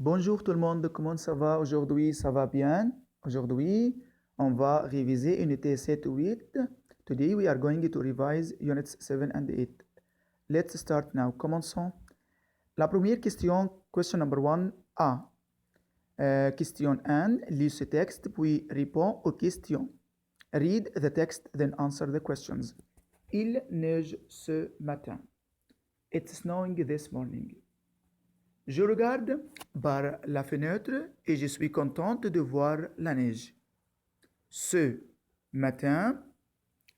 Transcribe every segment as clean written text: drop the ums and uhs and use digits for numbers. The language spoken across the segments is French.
Bonjour tout le monde, comment ça va aujourd'hui? Ça va bien? Aujourd'hui, on va réviser unité 7 ou 8. Today we are going to revise units 7 and 8. Let's start now. Commençons. La première question, question number 1, A. Question 1, lis ce texte puis réponds aux questions. Read the text, then answer the questions. Il neige ce matin. It's snowing this morning. Je regarde par la fenêtre et je suis contente de voir la neige. Ce matin,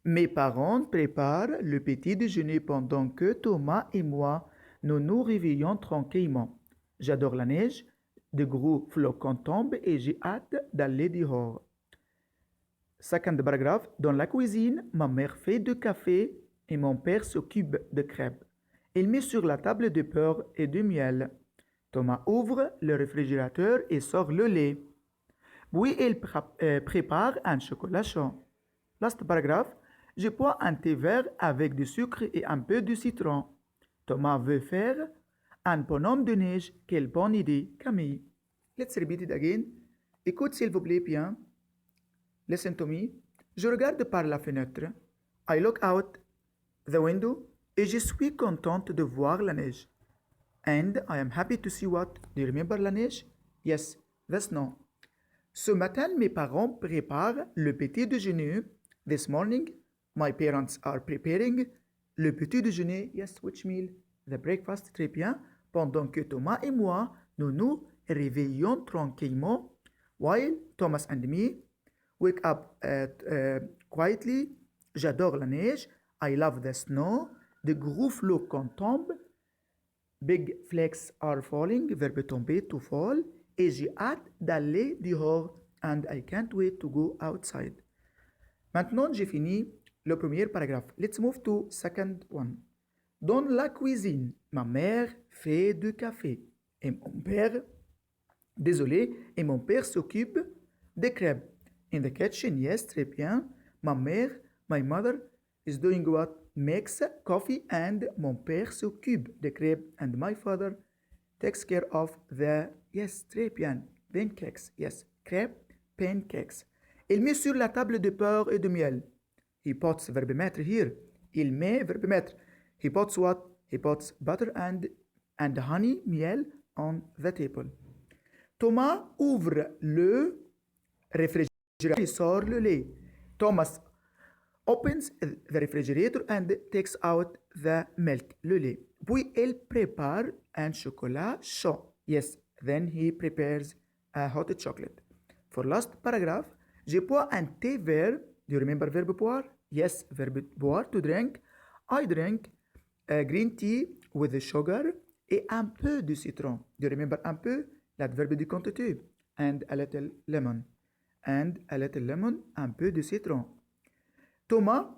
mes parents préparent le petit déjeuner pendant que Thomas et moi nous nous réveillons tranquillement. J'adore la neige, de gros flocons tombent et j'ai hâte d'aller dehors. Second paragraphe, dans la cuisine, ma mère fait du café et mon père s'occupe de crêpes. Il met sur la table du beurre et du miel. Thomas ouvre le réfrigérateur et sort le lait. Puis il prépare un chocolat chaud. Last paragraphe. Je bois un thé vert avec du sucre et un peu de citron. Thomas veut faire un bonhomme de neige. Quelle bonne idée, Camille. Let's repeat it again. Écoute s'il vous plaît bien. Listen to me. Je regarde par la fenêtre. I look out the window et je suis contente de voir la neige. And I am happy to see what? Do you remember la neige? Yes, the snow. Ce matin, mes parents préparent le petit déjeuner. This morning, my parents are preparing le petit déjeuner. Yes, which meal? The breakfast. Très bien. Pendant que Thomas et moi, nous nous réveillons tranquillement. While Thomas and me wake up quietly. J'adore la neige. I love the snow. De gros flocons tombent. Big flakes are falling, verbe tomber, to fall. Et j'ai hâte d'aller dehors. And I can't wait to go outside. Maintenant, j'ai fini le premier paragraphe. Let's move to second one. Dans la cuisine, ma mère fait du café. Et mon père s'occupe des crêpes. In the kitchen, yes, très bien. My mother is doing what? Makes coffee and mon père s'occupe des crêpes and my father takes care of the, yes, très bien, pancakes, yes, crêpes, pancakes. Il met sur la table de beurre et de miel. He puts, verbe mettre here. Il met, verbe mettre. He puts what? He puts butter and honey, miel, on the table. Thomas ouvre le réfrigérateur et sort le lait. Thomas opens the refrigerator and takes out the milk, le lait. Puis il prépare un chocolat chaud. Yes, then he prepares a hot chocolate. For last paragraph, je bois un thé vert. Do you remember verbe boire? Yes, verbe boire, to drink. I drink green tea with sugar et un peu de citron. Do you remember un peu? L'adverbe du quantité. And a little lemon. And a little lemon, un peu de citron. Thomas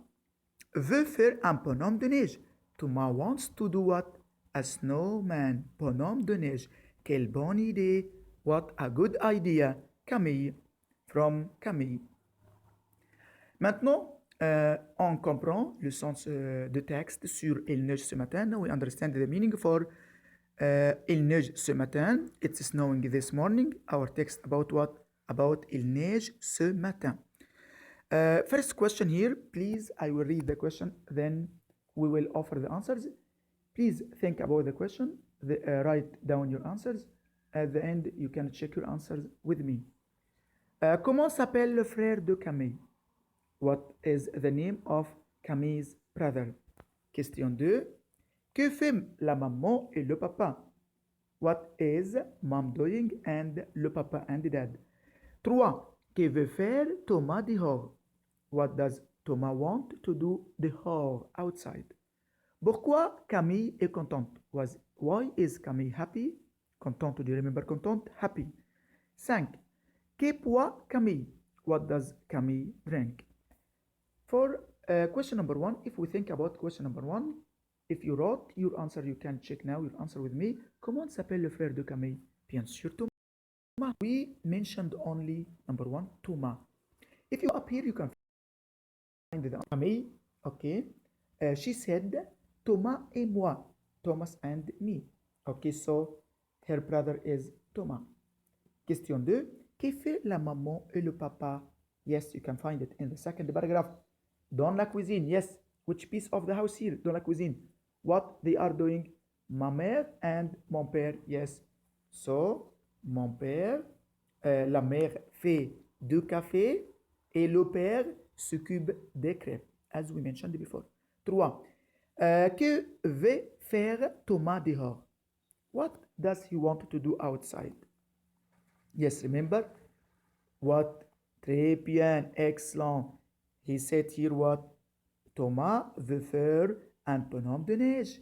veut faire un bonhomme de neige. Thomas wants to do what? A snowman. Bonhomme de neige. Quelle bonne idée. What a good idea. Camille. From Camille. Maintenant, on comprend le sens de texte sur Il neige ce matin. Now we understand the meaning for Il neige ce matin. It's snowing this morning. Our text about what? About Il neige ce matin. First question here, please. I will read the question, then we will offer the answers. Please think about the question, write down your answers. At the end, you can check your answers with me. Comment s'appelle le frère de Camille? What is the name of Camille's brother? Question 2. Que fait la maman et le papa? What is mom doing and le papa and the dad? 3. Que veut faire Thomas dehors? What does Thomas want to do dehors, outside? Pourquoi Camille est contente? Why is Camille happy? Contente, do you remember contente? Happy. 5. Que boit Camille? What does Camille drink? For question number 1, if we think about question number 1, if you wrote your answer, you can check now your answer with me. Comment s'appelle le frère de Camille? Bien sûr, Thomas. We mentioned only number 1, Thomas. If you up here, you can find the Camille. Okay. She said, Thomas et moi. Thomas and me. Okay, so Her brother is Thomas. Question 2. Qu'est fait la maman et le papa? Yes, you can find it in the second paragraph. Dans la cuisine, yes. Which piece of the house here? Dans la cuisine. What they are doing? Ma mère and mon père, yes. So, mon père, la mère fait du café et le père s'occupe des crêpes, as we mentioned before. 3. Que veut faire Thomas dehors? What does he want to do outside? Yes, remember? What? Très bien, excellent. He said here what? Thomas veut faire un bonhomme de neige.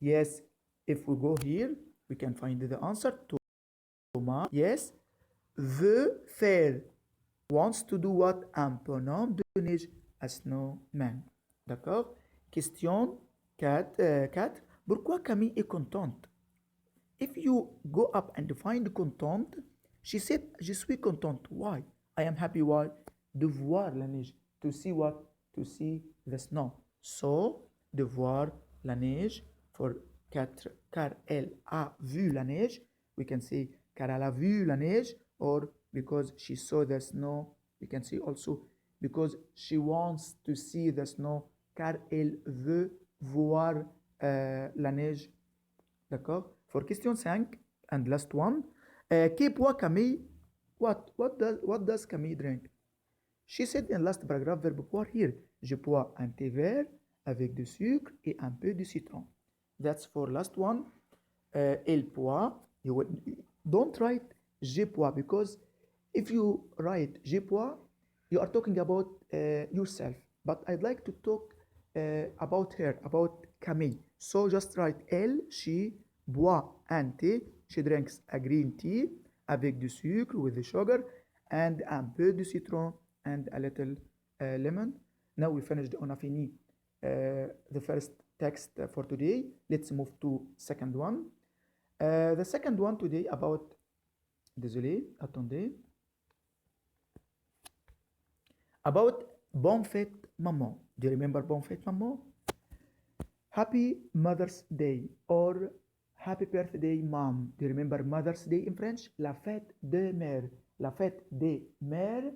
Yes, if we go here, we can find the answer. Thomas, yes, veut faire. Wants to do what? Un bonhomme de neige, a snowman. D'accord? Question 4. Pourquoi Camille est contente? If you go up and find contente, she said, je suis contente. Why? I am happy. Why? De voir la neige. To see what? To see the snow. So, de voir la neige. Car elle a vu la neige. We can say, car elle a vu la neige. Or because she saw the snow. We can say also, because she wants to see the snow. Car elle veut voir la neige. D'accord? For question 5 and last one. Que boit Camille? What does Camille drink? She said in last paragraph, verbe boire here. Je bois un thé vert avec du sucre et un peu de citron. That's for last one. Elle boit. Don't write je bois because if you write je bois, you are talking about yourself. But I'd like to talk about her, about Camille. So just write elle, she boit un thé. She drinks a green tea avec du sucre, with the sugar, and un peu de citron and a little lemon. Now we finished, on a fini the first text for today. Let's move to second one. The second one today about, désolé, attendez, about Bonne Fête Maman. Do you remember Bonne Fête Maman? Happy Mother's Day or Happy Birthday Mom. Do you remember Mother's Day in French? La fête des mères. La fête des mères,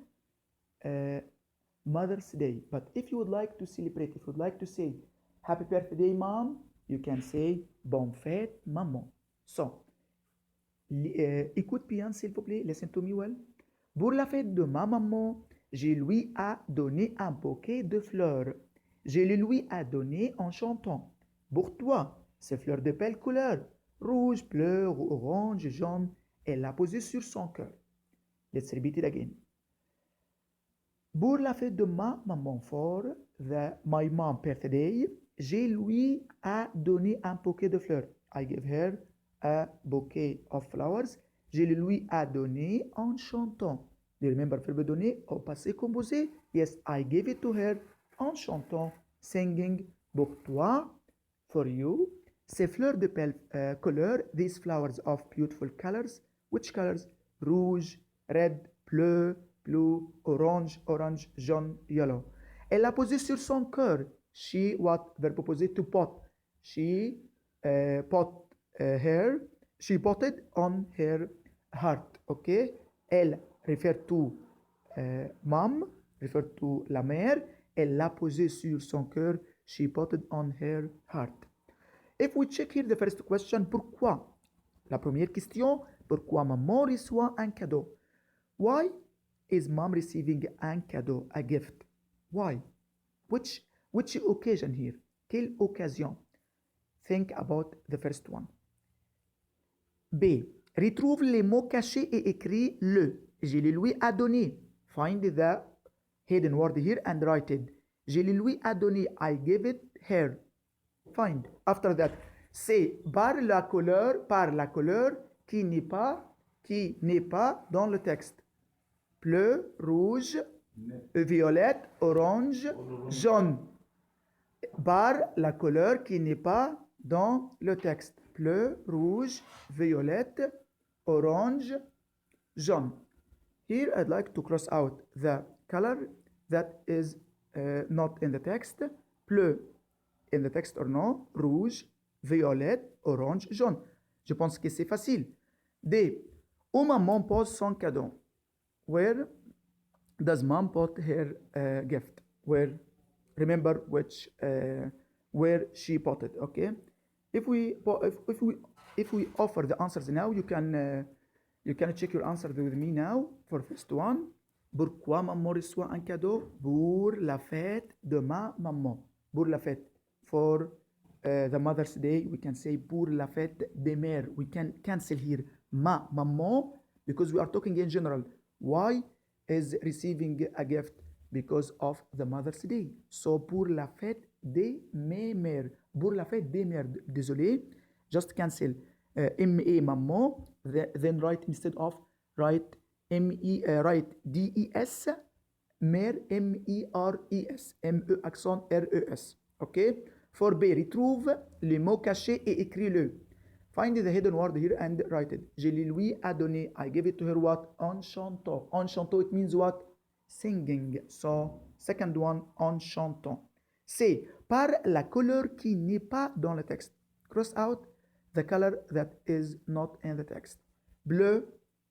Mother's Day. But if you would like to celebrate, if you would like to say Happy Birthday Mom, you can say Bonne Fête Maman. So, écoute bien s'il vous plaît, listen to me well. Pour la fête de ma maman, je lui ai donné un bouquet de fleurs. Je le lui ai donné en chantant. Pour toi, ces fleurs de belle couleur, rouge, bleu, orange, jaune, elle l'a posé sur son cœur. Let's repeat it again. Pour la fête de ma maman for my mom's birthday, je lui ai donné un bouquet de fleurs. I gave her a bouquet of flowers. Je le lui ai donné en chantant. Do you remember verbe donner au passé composé? Yes, I gave it to her en chantant, singing. Pour toi, for you, ces fleurs de belle couleur, these flowers of beautiful colors. Which colors? Rouge, red, bleu, blue, orange, orange, jaune, yellow. Elle l'a posé sur son cœur. She, what? Verbe posé, to pot. She she potted on her heart. Okay? Elle refer to mom, refer to la mère. Elle l'a posé sur son cœur. She potted on her heart. If we check here the first question, pourquoi? La première question, pourquoi maman reçoit un cadeau? Why is mom receiving un cadeau, a gift? Why? Which occasion here? Quelle occasion? Think about the first one. B. Retrouve les mots cachés et écris le. Je le lui ai donné. Find the hidden word here and write it. Je le lui ai donné. I gave it her. Find. After that, c'est par la couleur qui n'est pas dans le texte. Bleu, rouge, violette, orange, jaune. Par la couleur qui n'est pas dans le texte. Bleu, rouge, violette, orange, jaune. Here I'd like to cross out the color that is not in the text. Bleu in the text or no. Rouge, violette, orange, jaune. Je pense que c'est facile. D. Où maman pose son cadeau? Where does mom put her gift? Where? Remember which where she put it. Okay. If we offer the answers now, you can check your answer with me now. For first one, pourquoi maman reçoit un cadeau? Pour la fête de ma maman. Pour la fête. For the Mother's Day, we can say pour la fête des mères. We can cancel here ma maman because we are talking in general. Why is receiving a gift? Because of the Mother's Day. So pour la fête des mes mères. Pour la fête des mères. Désolé, just cancel M-A maman. Then write instead of write write D-E-S, mère M-I-R-E-S, M-E accent R-E-S. OK? For B, retrouve le mot caché et écris-le. Find the hidden word here and write it. Je lui ai donné. I gave it to her what? En chantant. En chantant, it means what? Singing. So, second one, en chantant. C. Par la couleur qui n'est pas dans le texte. Cross out the color that is not in the text. Bleu.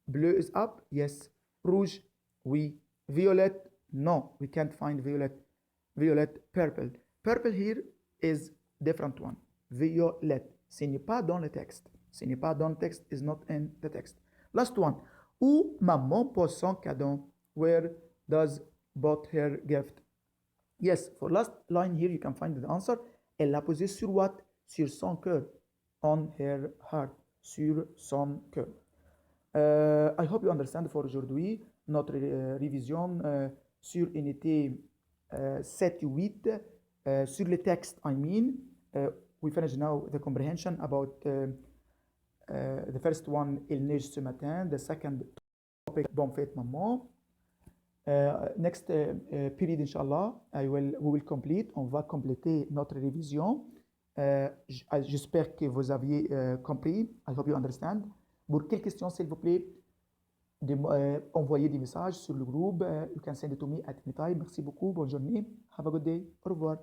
Bleu is up. Yes. Rouge. Oui. Violet. No. We can't find violet. Violet. Purple. Purple here is different one. Violet. Ce n'est pas dans le texte. Ce n'est pas dans le texte is not in the text. Last one. Où maman pose son cadeau? Where does bought her gift? Yes, for last line here you can find the answer. Elle l'a posé sur what? Sur son cœur. On her heart. Sur son cœur. I hope you understand for aujourd'hui notre révision sur unité 7 et 8 sur le texte. I mean, we finish now the comprehension about the first one, il neige ce matin. The second topic, bonne fête maman. Next period, Inch'Allah, we will complete. On va compléter notre révision. J'espère que vous aviez compris. I hope you understand. Pour quelles questions, s'il vous plaît, envoyez des messages sur le groupe. You can send it to me at any time. Merci beaucoup. Bonne journée. Have a good day. Au revoir.